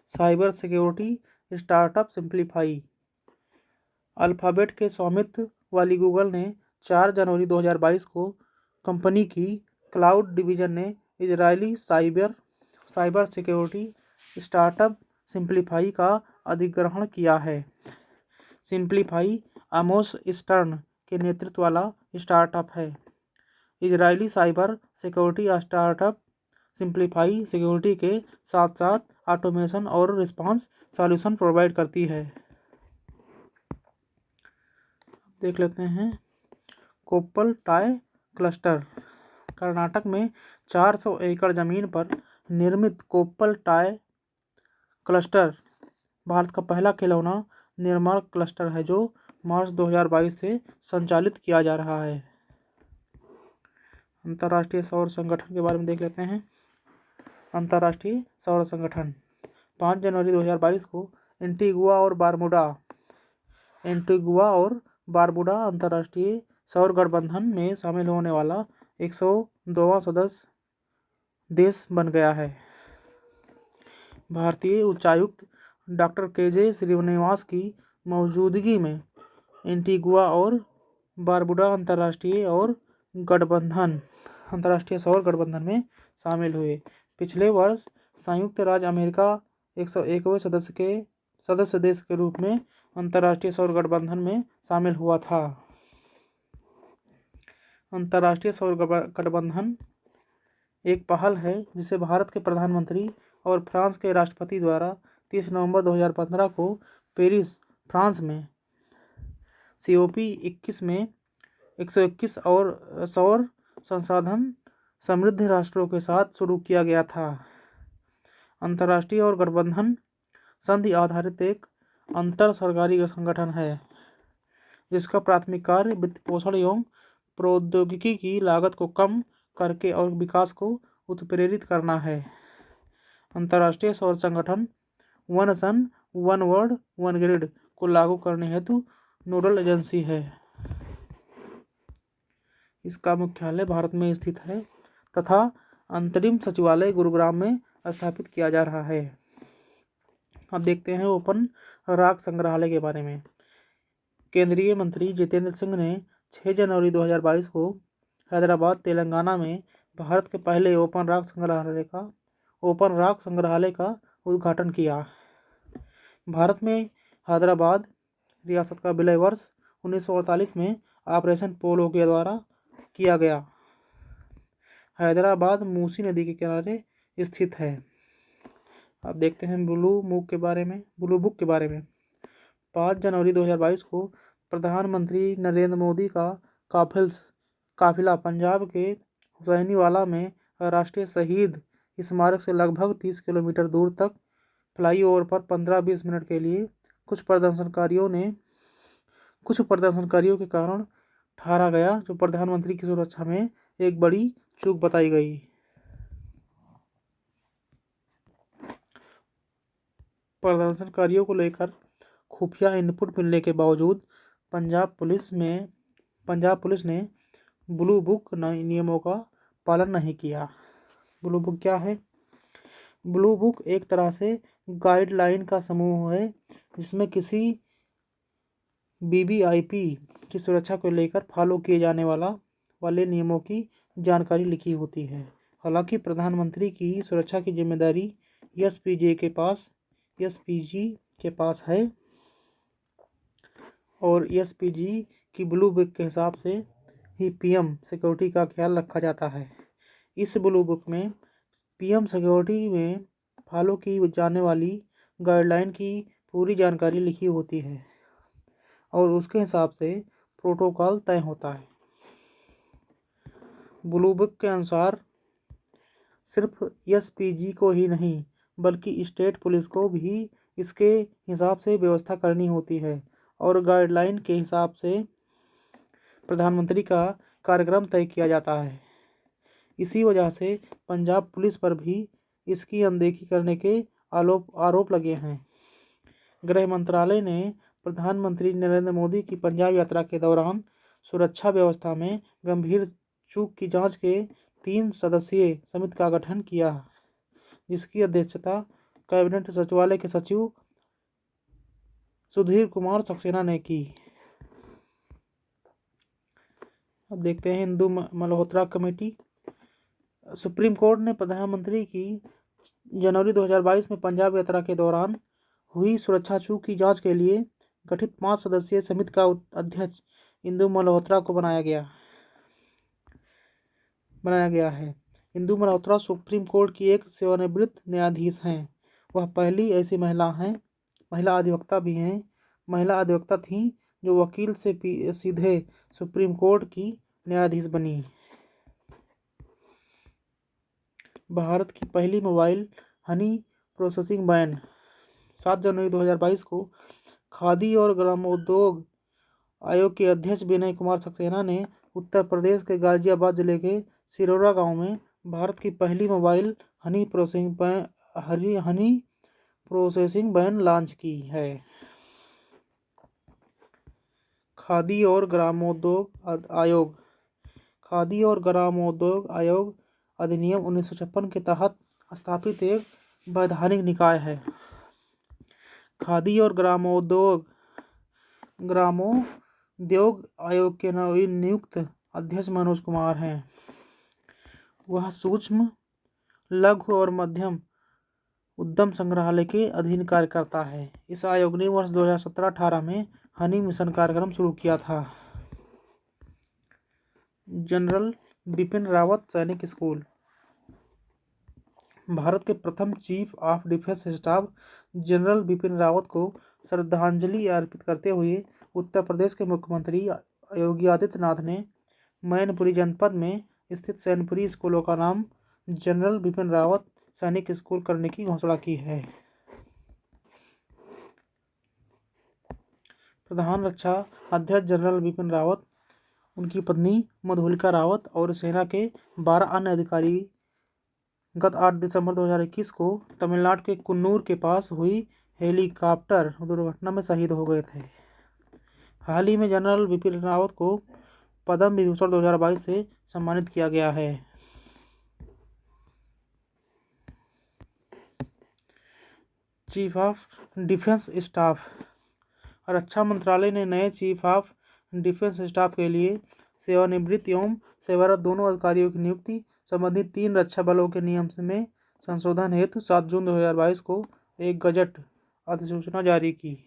Cyber security startup simplify. Alphabet के स्वामित्व वाली गूगल ने 4 जनवरी 2022 को कंपनी की क्लाउड डिवीजन ने Israeli cyber security startup simplify का अधिग्रहण किया है। सिंप्लीफाई आमोस स्टर्न के नेतृत्व वाला स्टार्टअप है। Israeli cyber security startup simplify security के साथ साथ ऑटोमेशन और रिस्पांस सॉल्यूशन प्रोवाइड करती है। देख लेते हैं कोप्पल टाई क्लस्टर। कर्नाटक में 400 एकड़ जमीन पर निर्मित कोप्पल टाई क्लस्टर भारत का पहला खिलौना निर्माण क्लस्टर है जो मार्च 2022 से संचालित किया जा रहा है। अंतर्राष्ट्रीय सौर संगठन के बारे में देख लेते हैं। अंतर्राष्ट्रीय सौर संगठन 5 जनवरी 2022 को एंटीगुआ और बारबुडा अंतर्राष्ट्रीय सौर गठबंधन में शामिल होने वाला 102वां सदस्य देश बन गया है। भारतीय उच्चायुक्त डॉक्टर के.जे. श्रीनिवास की मौजूदगी में एंटीगुआ और बारबुडा अंतर्राष्ट्रीय सौर गठबंधन में शामिल हुए। पिछले वर्ष संयुक्त राज्य अमेरिका 101वें सदस्य देश के रूप में अंतर्राष्ट्रीय सौर गठबंधन में शामिल हुआ था। अंतर्राष्ट्रीय सौर गठबंधन एक पहल है जिसे भारत के प्रधानमंत्री और फ्रांस के राष्ट्रपति द्वारा 30 नवंबर 2015 को पेरिस, फ्रांस में COP21 में 121 और सौर संसाधन समृद्ध राष्ट्रों के साथ शुरू किया गया था। अंतर्राष्ट्रीय सौर गठबंधन संधि आधारित एक अंतर सरकारी संगठन है जिसका प्राथमिक कार्य वित्त पोषण एवं प्रौद्योगिकी की लागत को कम करके और विकास को उत्प्रेरित करना है। अंतर्राष्ट्रीय सौर संगठन one sun one world one grid को लागू करने हेतु नोडल एजेंसी है। इसका मुख्यालय भारत में स्थित है तथा अंतरिम सचिवालय गुरुग्राम में स्थापित किया जा रहा है। अब देखते हैं ओपन रॉक संग्रहालय के बारे में। केंद्रीय मंत्री जितेंद्र सिंह ने 6 जनवरी 2022 को हैदराबाद, तेलंगाना में भारत के पहले ओपन रॉक संग्रहालय का उद्घाटन किया। भारत में हैदराबाद रियासत का विलय वर्ष 1948 में ऑपरेशन पोलो के द्वारा किया गया। हैदराबाद मूसी नदी के किनारे स्थित है। अब देखते हैं ब्लू बुक के बारे में। 5 जनवरी 2022 को प्रधानमंत्री नरेंद्र मोदी का काफिला पंजाब के हुसैनीवाला में राष्ट्रीय शहीद स्मारक से लगभग 30 किलोमीटर दूर तक फ्लाईओवर पर 15-20 मिनट के लिए कुछ प्रदर्शनकारियों के कारण ठहरा गया, जो प्रधानमंत्री की सुरक्षा में एक बड़ी चूक बताई गई। प्रदर्शनकारियों को लेकर खुफिया इनपुट मिलने के बावजूद पंजाब पुलिस ने ब्लू बुक नियमों का पालन नहीं किया। ब्लू बुक क्या है? ब्लू बुक एक तरह से गाइडलाइन का समूह है जिसमें किसी BBIP की सुरक्षा को लेकर फॉलो किए जाने वाले नियमों की जानकारी लिखी होती है। हालांकि प्रधानमंत्री की सुरक्षा की जिम्मेदारी SPG के पास है और SPG की ब्लू बुक के हिसाब से ही PM सिक्योरिटी का ख्याल रखा जाता है। इस ब्लू बुक में PM सिक्योरिटी में फॉलो की जाने वाली गाइडलाइन की पूरी जानकारी लिखी होती है और उसके हिसाब से प्रोटोकॉल तय होता है। ब्लूमबर्ग के अनुसार सिर्फ एसपीजी को ही नहीं बल्कि स्टेट पुलिस को भी इसके हिसाब से व्यवस्था करनी होती है और गाइडलाइन के हिसाब से प्रधानमंत्री का कार्यक्रम तय किया जाता है। इसी वजह से पंजाब पुलिस पर भी इसकी अनदेखी करने के आरोप लगे हैं। गृह मंत्रालय ने प्रधानमंत्री नरेंद्र मोदी की पंजाब यात्रा के दौरान सुरक्षा व्यवस्था में गंभीर चूक की जांच के 3 सदस्यीय समिति का गठन किया, जिसकी अध्यक्षता कैबिनेट सचिवालय के सचिव सुधीर कुमार सक्सेना ने की। अब देखते हैं Indu Malhotra committee. Supreme court ने प्रधानमंत्री की जनवरी 2022 में पंजाब यात्रा के दौरान हुई सुरक्षा चूक की जांच के लिए गठित 5 सदस्यीय समिति का अध्यक्ष इंदु मल्होत्रा को बनाया गया है। इंदु मल्होत्रा सुप्रीम कोर्ट की एक सेवानिवृत्त न्यायाधीश हैं। वह पहली ऐसी महिला अधिवक्ता थीं जो वकील से सीधे सुप्रीम कोर्ट की न्यायाधीश बनी। भारत की पहली मोबाइल हनी प्रोसेसिंग वैन 7 जनवरी 2022 को खादी और ग्रामोद्योग आयोग के अध्यक्ष विनय कुमार सक्सेना ने उत्तर प्रदेश के गाजियाबाद जिले के सिरोरा गांव में भारत की पहली mobile honey processing van launch की है। खादी और ग्रामोद्योग आयोग अधिनियम 1956 के तहत स्थापित एक वैधानिक निकाय है। खादी और ग्रामोद्योग आयोग के नवनियुक्त अध्यक्ष मनोज कुमार हैं। वह सूक्ष्म, लघु और मध्यम उद्यम संग्रहालय के अधीन कार्य करता है। इस आयोग ने वर्ष 2017-18 में हनी मिशन कार्यक्रम शुरू किया था। जनरल बिपिन रावत सैनिक स्कूल। भारत के प्रथम chief of defence staff general Bipin Rawat को श्रद्धांजलि अर्पित करते हुए उत्तर प्रदेश के मुख्यमंत्री योगी आदित्यनाथ ने मैनपुरी जनपद में स्थित सैनिपुरी स्कूलों का नाम जनरल बिपिन रावत सैनिक स्कूल करने की घोषणा की है। प्रधान रक्षा अध्यक्ष जनरल बिपिन रावत, उनकी पत्नी मधुलिका रावत और सेना के 12 अन्य अधिकारी गत 8 दिसंबर 2021 को तमिलनाडु के कुन्नूर के पास हुई हेलीकॉप्टर दुर्घटना में शहीद हो गए थे। हाल ही में जनरल बिपिन रावत को पद्म विभूषण 2022 से सम्मानित किया गया है। Chief of defence staff. रक्षा मंत्रालय ने नए चीफ ऑफ डिफेंस स्टाफ के लिए सेवानिवृत्त एवं सेवारत दोनों अधिकारियों की नियुक्ति संबंधित 3 रक्षा बलों के नियम में संशोधन हेतु 7 जून 2022 को एक गजट अधिसूचना जारी की।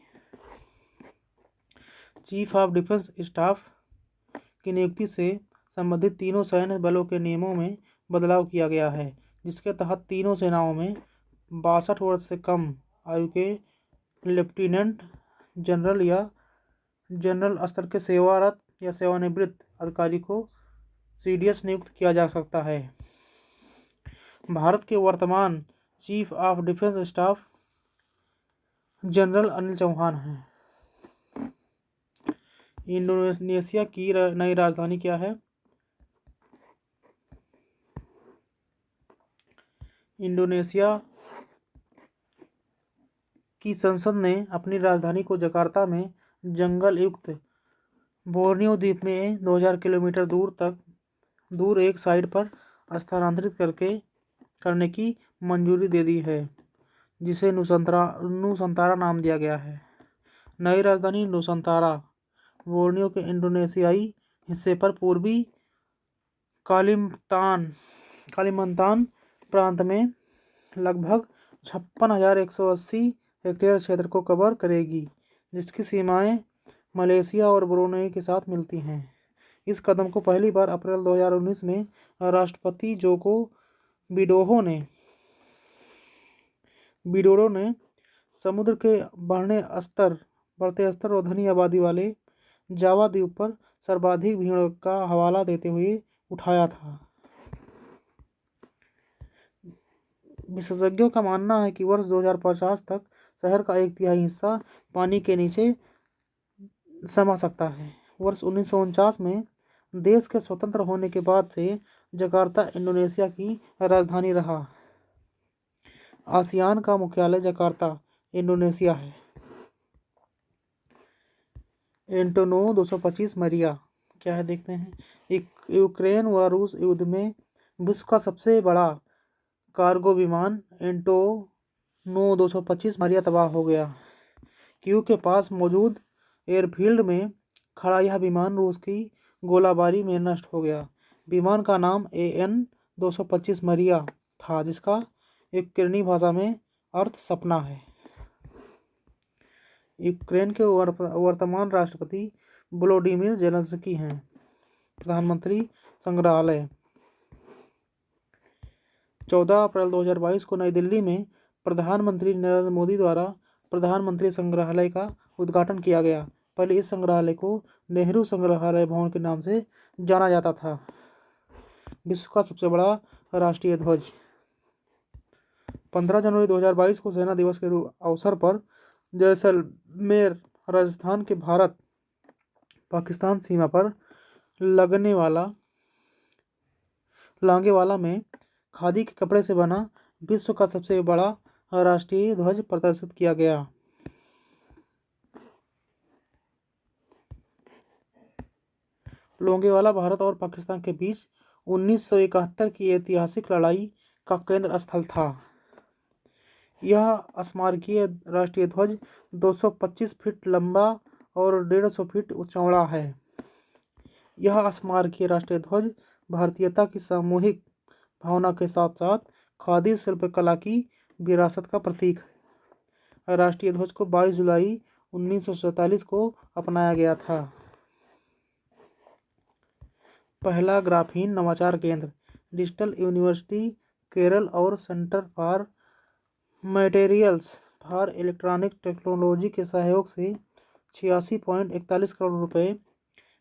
चीफ ऑफ डिफेंस स्टाफ की नियुक्ति से संबंधित तीनों सैन्य बलों के नियमों में बदलाव किया गया है, जिसके तहत तीनों सेनाओं में 62 वर्ष से कम आयु के लेफ्टिनेंट जनरल या जनरल स्तर के सेवारत या सेवानिवृत्त अधिकारी को सीडीएस नियुक्त किया जा सकता है। भारत के वर्तमान chief of defence staff general Anil Chauhan हैं। इंडोनेशिया की नई राजधानी क्या है? इंडोनेशिया की संसद ने अपनी राजधानी को जकार्ता में जंगल युक्त बोर्नियो द्वीप में 2000 किलोमीटर दूर एक साइट पर स्थानांतरित करने की मंजूरी दे दी है, जिसे नुसंतारा नाम दिया गया है। नई राजधानी नुसंतारा बोर्नियो के इंडोनेशियाई हिस्से पर पूर्वी कालिमंतान प्रांत में लगभग 56,180 हेक्टेयर क्षेत्र को कवर करेगी, जिसकी सीमाएं मलेशिया और ब्रुनेई के साथ मिलती हैं। इस कदम को पहली बार अप्रैल 2019 में राष्ट्रपति जोको विडोडो ने समुद्र के बढ़ते स्तर और घनी आबादी वाले जावा द्वीप पर सर्वाधिक भीड़ का हवाला देते हुए उठाया था। विशेषज्ञों का मानना है कि वर्ष 2050 तक शहर का 1/3 हिस्सा पानी के नीचे समा सकता है। वर्ष 1949 में देश के स्वतंत्र होने के बाद से जकार्ता इंडोनेशिया की राजधानी रहा। आसियान का मुख्यालय जकार्ता, इंडोनेशिया है। एंटोनोव 225 मरिया क्या है देखते हैं। यूक्रेन व रूस युद्ध में विश्व का सबसे बड़ा कार्गो विमान एंटोनोव 225 मरिया तबाह हो गया। कीव के पास मौजूद एयरफील्ड में खड़ा यह विमान रूस की गोलाबारी में नष्ट हो गया। विमान का नाम AN 225 मरिया था, जिसका यूक्रेनी भाषा में अर्थ सपना है। यूक्रेन के वर्तमान राष्ट्रपति वोलोडिमिर जेलेंस्की हैं। प्रधानमंत्री संग्रहालय 14 अप्रैल 2022 को नई दिल्ली में प्रधानमंत्री नरेंद्र मोदी द्वारा प्रधानमंत्री संग्रहालय का उद्घाटन किया गया। पहले इस संग्रहालय को नेहरू संग्रहालय भवन के नाम से जाना जाता था। विश्व का सबसे बड़ा राष्ट्रीय ध्वज 15 जनवरी 2022 को सेना दिवस के अवसर पर जैसलमेर, राजस्थान के भारत पाकिस्तान सीमा पर लांगेवाला में खादी के कपड़े से बना विश्व का सबसे बड़ा राष्ट्रीय ध्वज प्रदर्शित किया गया। लोंगेवाला भारत और पाकिस्तान के बीच 1971 की ऐतिहासिक लड़ाई का केंद्र स्थल था। यह स्मारकीय राष्ट्रीय ध्वज 225 फीट लंबा और 150 फीट चौड़ा है। यह स्मारकीय राष्ट्रीय ध्वज भारतीयता की सामूहिक भावना के साथ साथ खादी शिल्पकला की विरासत का प्रतीक है। राष्ट्रीय ध्वज को 22 जुलाई 1947 को अपनाया गया था। पहला ग्राफीन नवाचार केंद्र डिजिटल यूनिवर्सिटी केरल और centre for materials for electronic technology के सहयोग से 86.41 करोड़ रुपए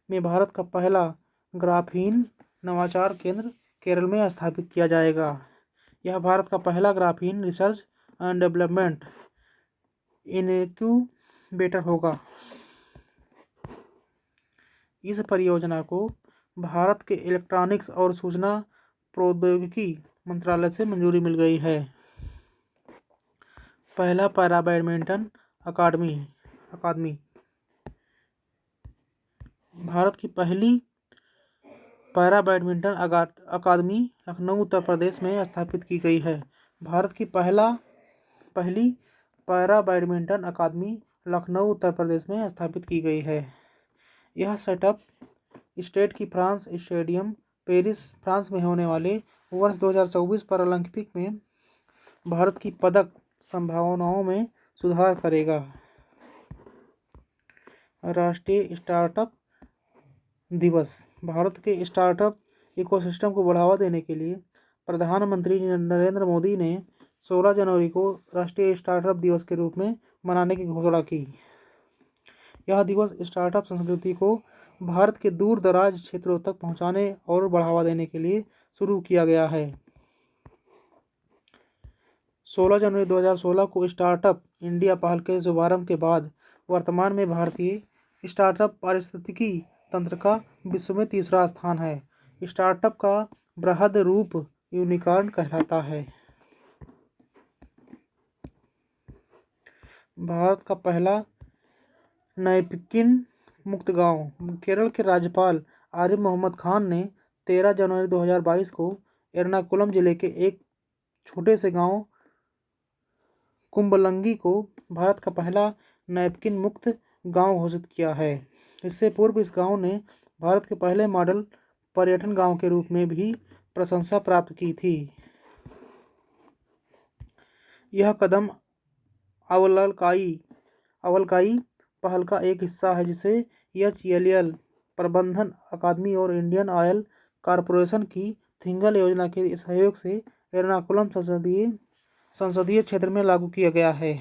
में भारत का पहला ग्राफीन नवाचार केंद्र केरल में स्थापित किया जाएगा। यह भारत का पहला graphene research and development incubator होगा। इस परियोजना को भारत के इलेक्ट्रॉनिक्स और सूचना प्रौद्योगिकी मंत्रालय से मंजूरी मिल गई है। पहला पैरा बैडमिंटन अकादमी भारत की पहली पैरा बैडमिंटन अकादमी लखनऊ उत्तर प्रदेश में स्थापित की गई है। भारत की पहली पैरा बैडमिंटन अकादमी लखनऊ उत्तर प्रदेश में स्थापित की गई है। यह सेटअप स्टेट की फ्रांस स्टेडियम पेरिस फ्रांस में होने वाले वर्ष 2024 पैरालंपिक में भारत की पदक संभावनाओं में सुधार करेगा। राष्ट्रीय स्टार्टअप दिवस भारत के स्टार्टअप इकोसिस्टम को बढ़ावा देने के लिए प्रधानमंत्री नरेंद्र मोदी ने 16 जनवरी को राष्ट्रीय स्टार्टअप दिवस के रूप में मनाने की घोषणा की। यह दिवस स्टार्टअप संस्कृति को भारत के दूर दराज क्षेत्रों तक पहुंचाने और बढ़ावा देने के लिए शुरू किया गया है। 16 जनवरी 2016 को स्टार्टअप इंडिया पहल के शुभारंभ के बाद वर्तमान में भारतीय स्टार्टअप पारिस्थितिकी तंत्र का विश्व में तीसरा स्थान है। स्टार्टअप का बृहद रूप यूनिकॉर्न कहलाता है। भारत का पहला नैपकिन मुक्त गांव केरल के राज्यपाल आरिफ मोहम्मद खान ने 13 जनवरी 2022 को एर्नाकुलम जिले के एक छोटे से गांव कुंबलंगी को भारत का पहला नैपकिन मुक्त गांव घोषित किया है। इससे पूर्व इस गांव ने भारत के पहले मॉडल पर्यटन गांव के रूप में भी प्रशंसा प्राप्त की थी। यह कदम अवलकाई पहल का एक हिस्सा है, जिसे HLL प्रबंधन अकादमी और इंडियन ऑयल कॉरपोरेशन की थिंगल योजना के सहयोग से एर्नाकुलम संसदीय क्षेत्र में लागू किया गया है।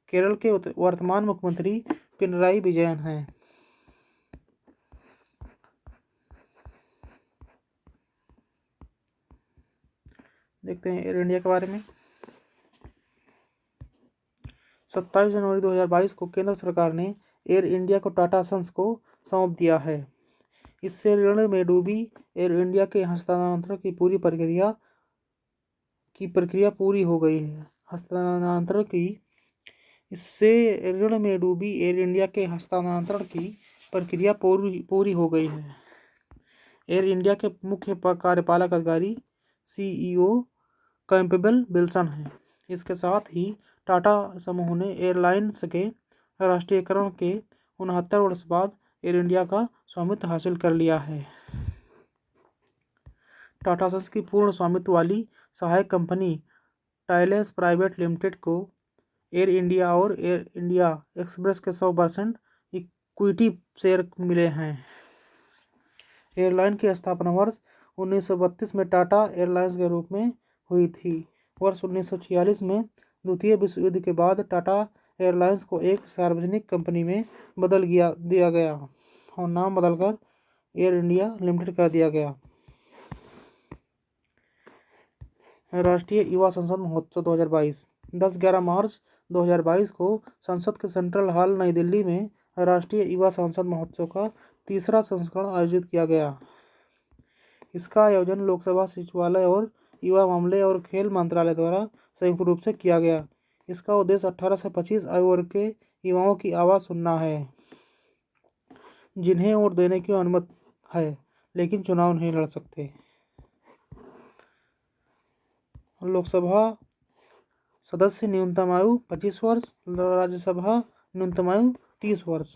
केरल के वर्तमान मुख्यमंत्री पिनराई विजयन हैं। देखते हैं एयर इंडिया के बारे में। 27 जनवरी 2022 को केंद्र सरकार ने एयर इंडिया को टाटा सन्स को सौंप दिया है। इससे ऋण में डूबी एयर इंडिया के हस्तांतरण की प्रक्रिया पूरी हो गई है। इससे ऋण में डूबी एयर इंडिया के हस्तांतरण की प्रक्रिया पूरी हो गई है। एयर इंडिया के मुख्य कार्यपालक अधिकारी CEO कैंपबेल विल्सन हैं। इसके साथ ही टाटा समूह ने एयरलाइंस के राष्ट्रीयकरण के 69 वर्ष बाद एयर इंडिया का स्वामित्व हासिल कर लिया है। टाटा सन्स की पूर्ण स्वामित्व वाली सहायक कंपनी टाइलेस प्राइवेट लिमिटेड को एयर इंडिया और एयर इंडिया एक्सप्रेस के 100% इक्विटी शेयर मिले हैं। एयरलाइन की स्थापना वर्ष 1932 में टाटा एयरलाइंस के रूप में हुई थी। वर्ष 1946 में द्वितीय विश्व युद्ध के बाद टाटा एयरलाइंस को एक सार्वजनिक कंपनी में बदल दिया गया और नाम बदलकर एयर इंडिया लिमिटेड कर दिया गया। राष्ट्रीय युवा संसद महोत्सव 2022 10-11 मार्च 2022 को संसद के सेंट्रल हॉल नई दिल्ली में राष्ट्रीय युवा संसद महोत्सव का तीसरा संस्करण आयोजित किया गया। इसका आयोजन लोकसभा सचिवालय और युवा मामले और खेल मंत्रालय द्वारा संयुक्त रूप से किया गया। इसका उद्देश्य 18 से 25 आयु वर्ग के युवाओं की आवाज़ सुनना है, जिन्हें वोट देने की अनुमति है लेकिन चुनाव नहीं लड़ सकते। लोकसभा सदस्य न्यूनतम आयु 25 वर्ष, राज्यसभा न्यूनतम आयु 30 वर्ष।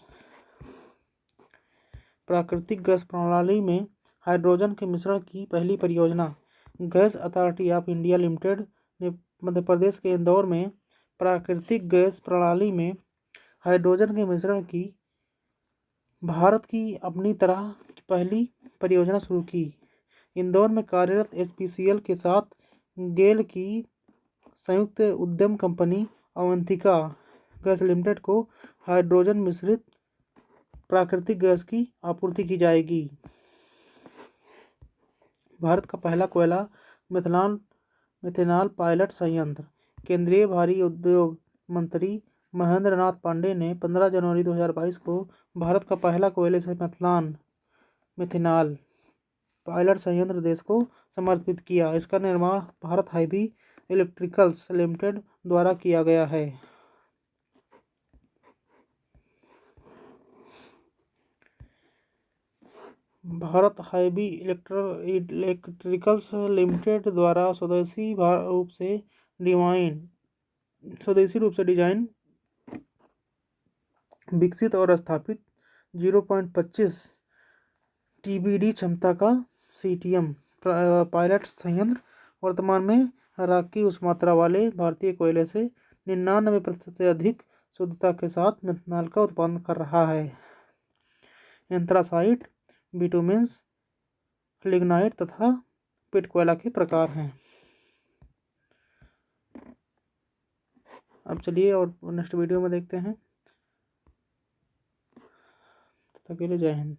प्राकृतिक गैस प्रणाली में हाइड्रोजन के मिश्रण की पहली परियोजना gas authority of India limited ने मध्य प्रदेश के इंदौर में प्राकृतिक गैस प्रणाली में हाइड्रोजन के मिश्रण की भारत की अपनी तरह की पहली परियोजना शुरू की। इंदौर में कार्यरत HPCL के साथ गेल की संयुक्त उद्यम कंपनी अवंतिका गैस लिमिटेड को हाइड्रोजन मिश्रित प्राकृतिक गैस की आपूर्ति की जाएगी। भारत का पहला कोयला मेथनॉल पायलट संयंत्र। केंद्रीय भारी उद्योग मंत्री महेंद्र नाथ पांडे ने 15 जनवरी 2022 को भारत का पहला कोयले से मेथनॉल पायलट संयंत्र देश को समर्पित किया। इसका निर्माण भारत हेवी इलेक्ट्रिकल्स लिमिटेड द्वारा किया गया है। भारत हेवी इलेक्ट्रिकल्स लिमिटेड द्वारा स्वदेशी रूप से डिजाइन विकसित और स्थापित 0.25 TBD क्षमता का CTM पायलट संयंत्र वर्तमान में राकी उष्मात्रा वाले भारतीय कोयले से 99% से अधिक शुद्धता के साथ मेथनॉल का उत्पादन कर रहा है। एंथ्रासाइट, बिटुमेन्स, लिग्नाइट तथा पिट कोयला के प्रकार हैं। अब चलिए और नेक्स्ट वीडियो में देखते हैं। तब तक के लिए जय हिंद।